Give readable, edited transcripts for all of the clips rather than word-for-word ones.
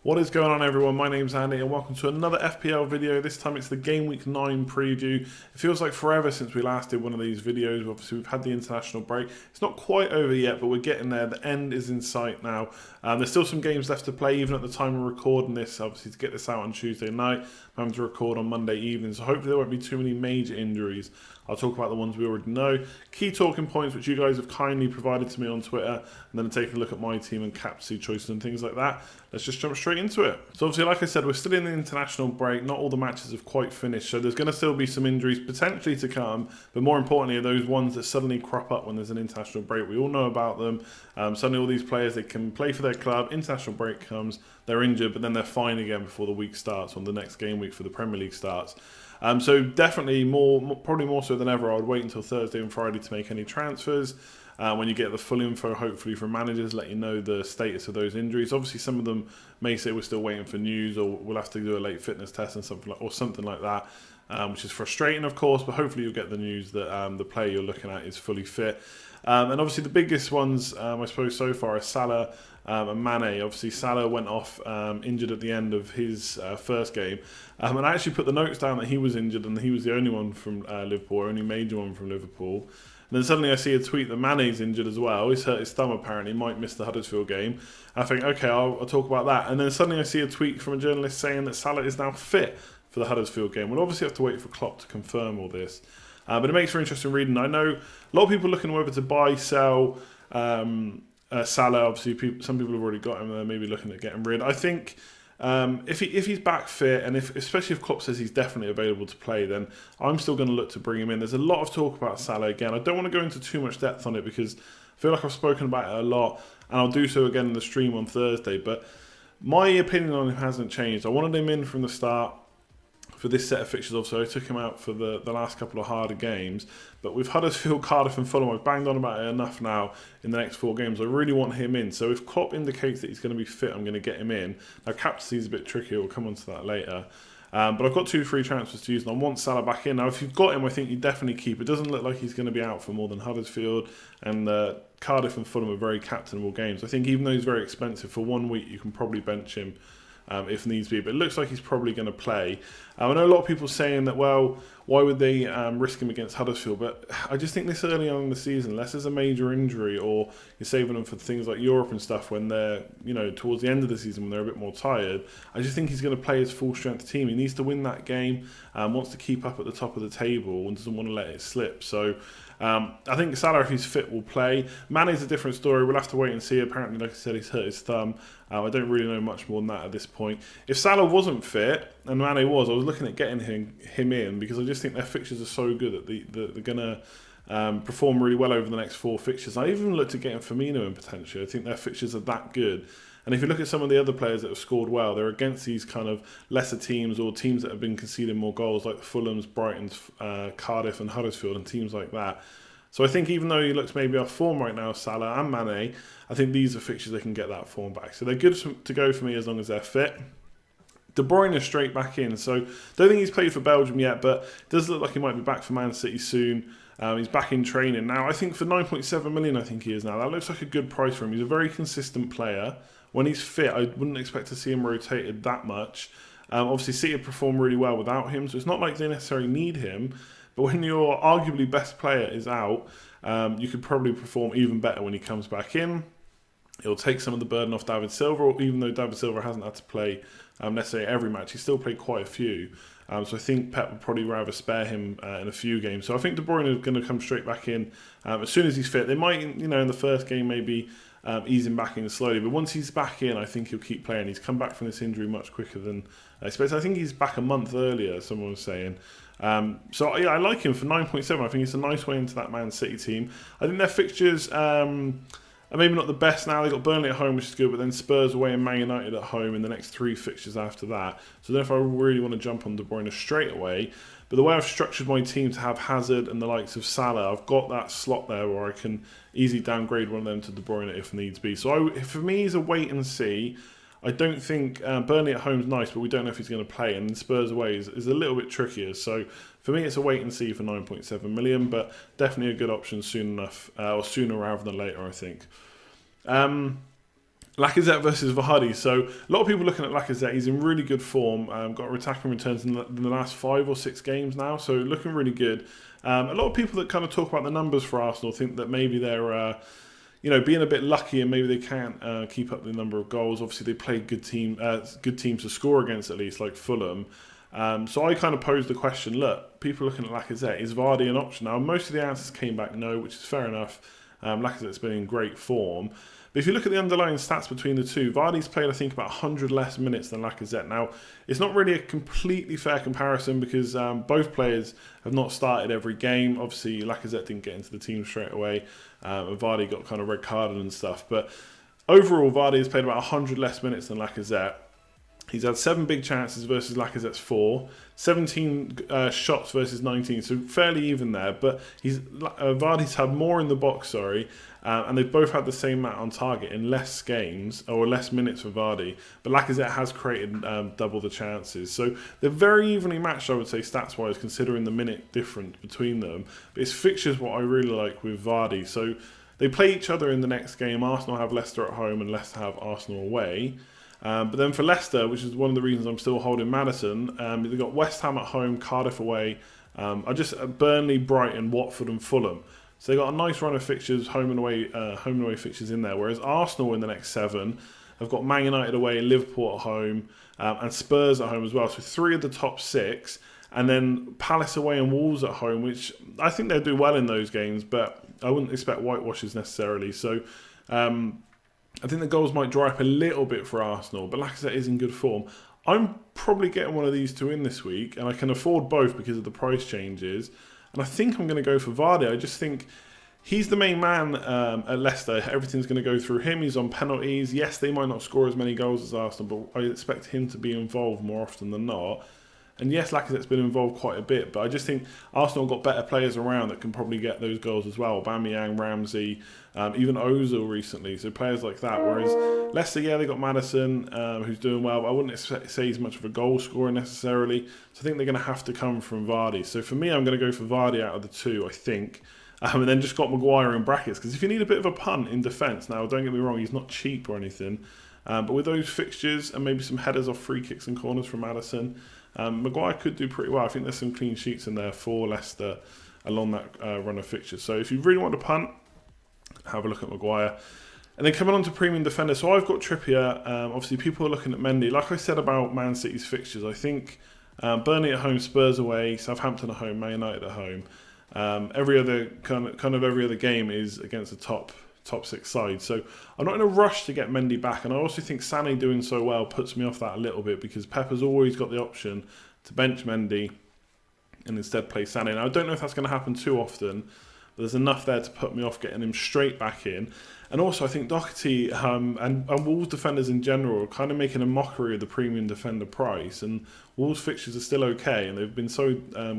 What is going on, everyone? My name's Andy and welcome to another FPL video. This time it's the Game Week 9 preview. It feels like forever since we last did one of these videos. Obviously we've had the international break. It's not quite over yet, but we're getting there. The end is in sight now. There's still some games left to play even at the time of recording this. Obviously to get this out on Tuesday night, I'm having to record on Monday evening, so hopefully there won't be too many major injuries. I'll talk about the ones we already know. Key talking points which you guys have kindly provided to me on Twitter, and then taking a look at my team and captaincy choices and things like that. Let's just jump straight into it. So obviously, like I said, we're still in the international break. Not all the matches have quite finished, so there's going to still be some injuries potentially to come, but more importantly are those ones that suddenly crop up when there's an international break. We all know about them. Suddenly all these players, they can play for their club, international break comes, they're injured, but then they're fine again before the week starts, on the next game week for the Premier League starts. So definitely probably more so than ever, I would wait until Thursday and Friday to make any transfers. When you get the full info, hopefully from managers, let you know the status of those injuries. Obviously, some of them may say we're still waiting for news, or we'll have to do a late fitness test and something like that, which is frustrating, of course. But hopefully, you'll get the news that the player you're looking at is fully fit. And obviously, the biggest ones, I suppose, so far are SALAH and Mane. Obviously, SALAH went off injured at the end of his first game. And I actually put the notes down that he was injured and he was the only one from Liverpool, only major one from Liverpool. And then suddenly I see a tweet that Mane's injured as well. He's hurt his thumb apparently, might miss the Huddersfield game. I think, okay, I'll talk about that. And then suddenly I see a tweet from a journalist saying that SALAH is now fit for the Huddersfield game. We'll obviously have to wait for Klopp to confirm all this. But it makes for interesting reading. I know a lot of people are looking whether to buy, sell SALAH. Obviously, some people have already got him. They're maybe looking at getting rid. I think if he's back fit, and especially if Klopp says he's definitely available to play, then I'm still going to look to bring him in. There's a lot of talk about SALAH again. I don't want to go into too much depth on it because I feel like I've spoken about it a lot, and I'll do so again in the stream on Thursday. But my opinion on him hasn't changed. I wanted him in from the start for this set of fixtures. Also, I took him out for the last couple of harder games, but with Huddersfield, Cardiff and Fulham, I've banged on about it enough now in the next 4 games. I really want him in, so if Klopp indicates that he's going to be fit, I'm going to get him in. Now, captaincy is a bit tricky, we'll come on to that later. But I've got 2 free transfers to use, and I want SALAH back in. Now, if you've got him, I think you definitely keep. It doesn't look like he's going to be out for more than Huddersfield, and Cardiff and Fulham are very captainable games. I think even though he's very expensive, for 1 week you can probably bench him if needs be, but it looks like he's probably going to play. I know a lot of people saying that, well, why would they risk him against Huddersfield? But I just think this early on in the season, unless there's a major injury or you're saving them for things like Europe and stuff when they're, towards the end of the season when they're a bit more tired, I just think he's going to play his full strength team. He needs to win that game, wants to keep up at the top of the table and doesn't want to let it slip. So I think SALAH, if he's fit, will play. Mane's a different story. We'll have to wait and see. Apparently, like I said, he's hurt his thumb. I don't really know much more than that at this point. If SALAH wasn't fit, and Mane was, I was looking at getting him in because I just think their fixtures are so good that they're going to perform really well over the next 4 fixtures. I even looked at getting Firmino in potentially. I think their fixtures are that good. And if you look at some of the other players that have scored well, they're against these kind of lesser teams or teams that have been conceding more goals, like the Fulhams, Brightons, Cardiff and Huddersfield and teams like that. So I think even though he looks maybe off form right now, SALAH and Mane, I think these are fixtures they can get that form back. So they're good to go for me as long as they're fit. De Bruyne is straight back in, so don't think he's played for Belgium yet, but it does look like he might be back for Man City soon. He's back in training now. I think for 9.7 million, I think he is now. That looks like a good price for him. He's a very consistent player. When he's fit, I wouldn't expect to see him rotated that much. Obviously, City have performed really well without him, so it's not like they necessarily need him. But when your arguably best player is out, you could probably perform even better when he comes back in. It'll take some of the burden off David Silva, even though David Silva hasn't had to play necessarily every match. He's still played quite a few. So I think Pep would probably rather spare him in a few games. So I think De Bruyne is going to come straight back in as soon as he's fit. They might, in the first game maybe ease him back in slowly. But once he's back in, I think he'll keep playing. He's come back from this injury much quicker than I expected. I think he's back a month earlier, someone was saying. So yeah, I like him for 9.7. I think it's a nice way into that Man City team. I think their fixtures are maybe not the best now. They've got Burnley at home, which is good, but then Spurs away and Man United at home in the next 3 fixtures after that. So then if I really want to jump on De Bruyne straight away, but the way I've structured my team to have Hazard and the likes of SALAH, I've got that slot there where I can easily downgrade one of them to De Bruyne if needs be. So for me, it's a wait and see. I don't think Burnley at home is nice, but we don't know if he's going to play, and Spurs away is a little bit trickier. So for me, it's a wait and see for 9.7 million, but definitely a good option soon enough, or sooner rather than later, I think. Lacazette versus Vardy. So a lot of people looking at Lacazette. He's in really good form. Got attacking returns in the last 5 or 6 games now, so looking really good. A lot of people that kind of talk about the numbers for Arsenal think that maybe they're being a bit lucky and maybe they can't keep up the number of goals. Obviously, they play good teams to score against, at least, like Fulham. So I kind of posed the question, look, people looking at Lacazette, is Vardy an option? Now, most of the answers came back no, which is fair enough. Lacazette's been in great form. But if you look at the underlying stats between the two, Vardy's played, I think, about 100 less minutes than Lacazette. Now, it's not really a completely fair comparison because both players have not started every game. Obviously, Lacazette didn't get into the team straight away, and Vardy got kind of red carded and stuff. But overall, Vardy has played about 100 less minutes than Lacazette. He's had 7 big chances versus Lacazette's 4, 17 shots versus 19, so fairly even there. But Vardy's had more in the box, and they've both had the same amount on target in less games, or less minutes for Vardy. But Lacazette has created double the chances. So they're very evenly matched, I would say, stats-wise, considering the minute difference between them. But it's fixtures what I really like with Vardy. So they play each other in the next game. Arsenal have Leicester at home and Leicester have Arsenal away. But then for Leicester, which is one of the reasons I'm still holding Maddison, they've got West Ham at home, Cardiff away, Burnley, Brighton, Watford and Fulham. So they've got a nice run of fixtures, home and away fixtures in there. Whereas Arsenal in the next 7 have got Man United away, Liverpool at home, and Spurs at home as well. So 3 of the top 6, and then Palace away and Wolves at home, which I think they'll do well in those games, but I wouldn't expect whitewashes necessarily. So I think the goals might dry up a little bit for Arsenal, but Lacazette is in good form. I'm probably getting one of these 2 in this week, and I can afford both because of the price changes. And I think I'm going to go for Vardy. I just think he's the main man at Leicester. Everything's going to go through him. He's on penalties. Yes, they might not score as many goals as Arsenal, but I expect him to be involved more often than not. And yes, Lacazette's been involved quite a bit, but I just think Arsenal got better players around that can probably get those goals as well. Aubameyang, Ramsey, even Ozil recently. So players like that. Whereas Leicester, they got Maddison, who's doing well, but I wouldn't say he's much of a goal scorer necessarily. So I think they're going to have to come from Vardy. So for me, I'm going to go for Vardy out of the 2, I think. And then just got Maguire in brackets. Because if you need a bit of a punt in defence, now don't get me wrong, he's not cheap or anything. But with those fixtures and maybe some headers off free kicks and corners from Maddison, Maguire could do pretty well. I think there's some clean sheets in there for Leicester along that run of fixtures. So if you really want to punt, have a look at Maguire. And then coming on to premium defenders, so I've got Trippier. Obviously, people are looking at Mendy. Like I said about Man City's fixtures, I think Burnley at home, Spurs away, Southampton at home, Man United at home. Every other kind of every other game is against the top 6 sides. So I'm not in a rush to get Mendy back, and I also think Sané doing so well puts me off that a little bit because Pep has always got the option to bench Mendy and instead play Sané. Now I don't know if that's going to happen too often, but there's enough there to put me off getting him straight back in. And also I think Doherty and Wolves defenders in general are kind of making a mockery of the premium defender price, and Wolves fixtures are still okay, and they've been so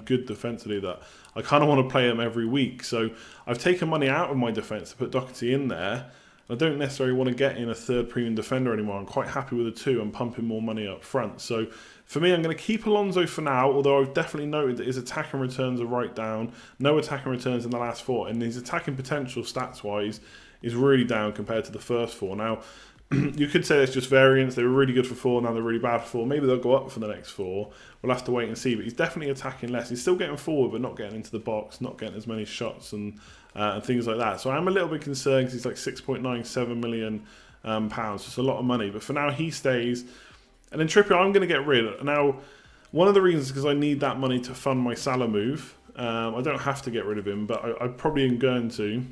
good defensively that I kind of want to play them every week. So I've taken money out of my defence to put Doherty in there. I don't necessarily want to get in a 3rd premium defender anymore. I'm quite happy with the 2 and pumping more money up front. So for me, I'm going to keep Alonso for now, although I've definitely noted that his attacking returns are right down. No attacking returns in the last 4, and his attacking potential stats-wise is really down compared to the first 4. Now, you could say it's just variance. They were really good for 4, now they're really bad for 4. Maybe they'll go up for the next 4. We'll have to wait and see. But he's definitely attacking less. He's still getting forward, but not getting into the box, not getting as many shots and things like that. So I'm a little bit concerned because he's like £6.97 million. It's a lot of money. But for now, he stays. And then Trippier, I'm going to get rid of. Now, one of the reasons is because I need that money to fund my Salah move. I don't have to get rid of him, but I probably am going to.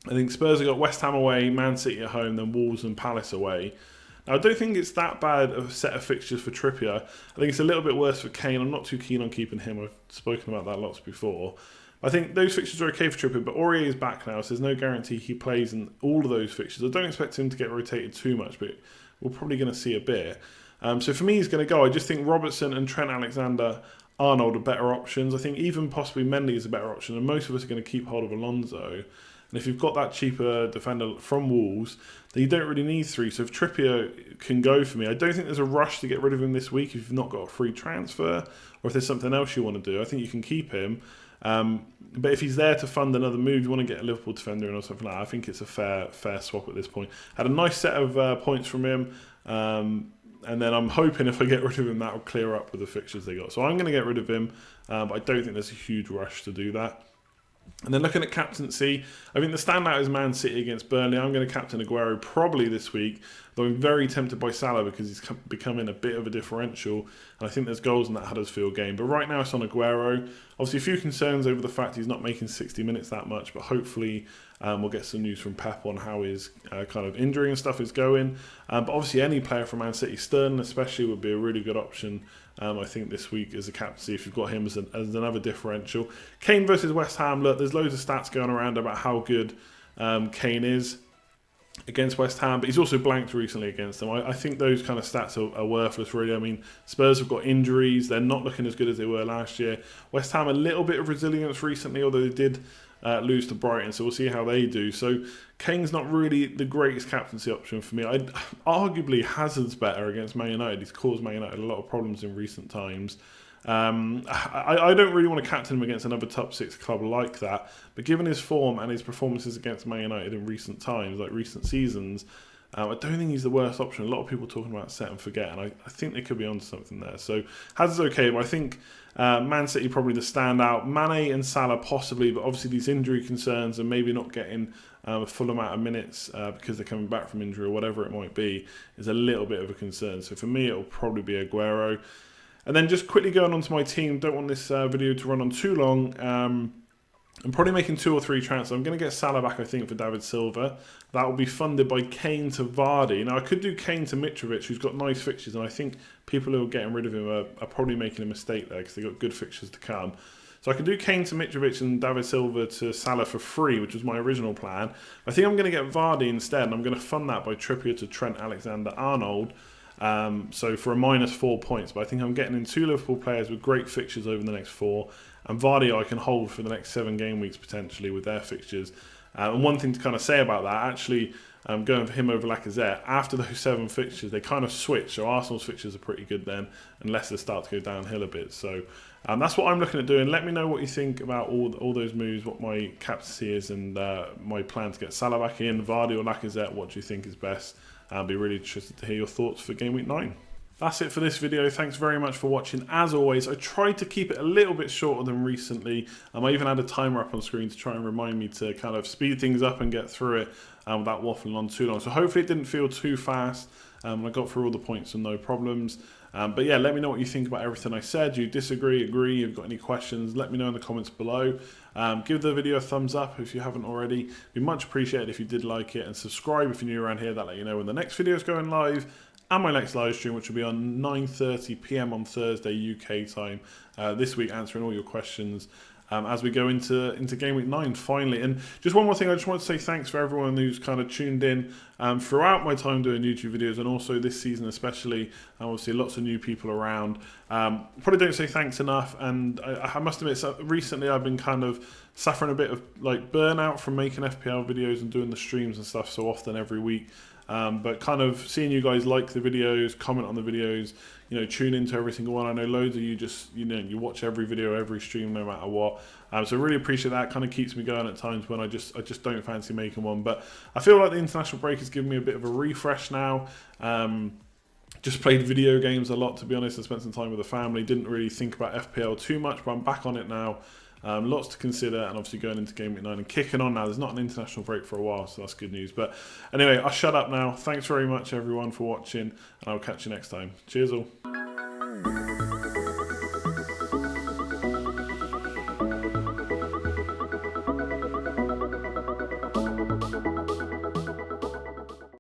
I think Spurs have got West Ham away, Man City at home, then Wolves and Palace away. Now, I don't think it's that bad of a set of fixtures for Trippier. I think it's a little bit worse for Kane. I'm not too keen on keeping him. I've spoken about that lots before. I think those fixtures are okay for Trippier, but Aurier is back now, so there's no guarantee he plays in all of those fixtures. I don't expect him to get rotated too much, but we're probably going to see a bit. So for me, he's going to go. I just think Robertson and Trent Alexander-Arnold are better options. I think even possibly Mendy is a better option, and most of us are going to keep hold of Alonso. And if you've got that cheaper defender from Wolves, then you don't really need 3. So if Trippier can go for me, I don't think there's a rush to get rid of him this week if you've not got a free transfer, or if there's something else you want to do. I think you can keep him. But if he's there to fund another move, you want to get a Liverpool defender in or something like that, I think it's a fair swap at this point. Had a nice set of points from him. And then I'm hoping if I get rid of him, that will clear up with the fixtures they got. So I'm going to get rid of him, but I don't think there's a huge rush to do that. And then looking at captaincy, I think the standout is Man City against Burnley. I'm going to captain Aguero probably this week, though I'm very tempted by Salah because he's becoming a bit of a differential. And I think there's goals in that Huddersfield game. But right now it's on Aguero. Obviously a few concerns over the fact he's not making 60 minutes that much, but hopefully we'll get some news from Pep on how his kind of injury and stuff is going. But obviously any player from Man City, Sterling especially, would be a really good option. I think this week as a captaincy, if you've got him as another differential. Kane versus West Ham, look, there's loads of stats going around about how good Kane is against West Ham, but he's also blanked recently against them. I think those kind of stats are worthless, really. I mean, Spurs have got injuries. They're not looking as good as they were last year. West Ham, a little bit of resilience recently, although they did lose to Brighton, so we'll see how they do. So Kane's not really the greatest captaincy option for me. Arguably, Hazard's better against Man United. He's caused Man United a lot of problems in recent times. I don't really want to captain him against another top 6 club like that, but given his form and his performances against Man United in recent times, like recent seasons, I don't think he's the worst option. A lot of people talking about set and forget, and I think they could be onto something there. So Hazard's okay, but I think Man City probably the standout. Mane and Salah possibly, but obviously these injury concerns and maybe not getting a full amount of minutes because they're coming back from injury or whatever it might be is a little bit of a concern. So for me, it'll probably be Aguero. And then just quickly going on to my team, don't want this video to run on too long. I'm probably making 2 or 3 transfers. I'm going to get Salah back, I think, for David Silva. That will be funded by Kane to Vardy. Now, I could do Kane to Mitrovic, who's got nice fixtures, and I think people who are getting rid of him are probably making a mistake there because they've got good fixtures to come. So I can do Kane to Mitrovic and David Silva to Salah for free, which was my original plan. I think I'm going to get Vardy instead, and I'm going to fund that by Trippier to Trent Alexander-Arnold. So for a -4 points, but I think I'm getting in 2 Liverpool players with great fixtures over the next 4, and Vardy I can hold for the next 7 game weeks potentially with their fixtures. And one thing to kind of say about that, actually going for him over Lacazette, after those 7 fixtures they kind of switch, so Arsenal's fixtures are pretty good then, and Leicester start to go downhill a bit. So that's what I'm looking at doing. Let me know what you think about all those moves, what my captaincy is, and my plan to get Salah back in, Vardy or Lacazette. What do you think is best? I'll be really interested to hear your thoughts for Game Week 9. That's it for this video. Thanks very much for watching. As always, I tried to keep it a little bit shorter than recently. I even had a timer up on screen to try and remind me to kind of speed things up and get through it without waffling on too long. So hopefully it didn't feel too fast. I got through all the points and no problems. But yeah, let me know what you think about everything I said. Do you disagree, agree, you've got any questions, let me know in the comments below. Give the video a thumbs up if you haven't already. It'd be much appreciated if you did like it, and subscribe if you're new around here. That let you know when the next video is going live, and my next live stream, which will be on 9:30 PM on Thursday UK time this week, answering all your questions as we go into Game Week 9 finally. And just one more thing, I just want to say thanks for everyone who's kind of tuned in throughout my time doing YouTube videos, and also this season especially. Obviously lots of new people around. Probably don't say thanks enough, and I must admit, recently I've been kind of suffering a bit of like burnout from making FPL videos and doing the streams and stuff so often every week. But kind of seeing you guys like the videos, comment on the videos, tune into every single one. I know loads of you just, you watch every video, every stream, no matter what. So really appreciate that. Kind of keeps me going at times when I just don't fancy making one. But I feel like the international break has given me a bit of a refresh now. Just played video games a lot, to be honest. I spent some time with the family. Didn't really think about FPL too much, but I'm back on it now. Lots to consider, and obviously going into Game Week 9 and kicking on now. There's not an international break for a while, so that's good news. But anyway, I'll shut up now. Thanks very much, everyone, for watching, and I'll catch you next time. Cheers all.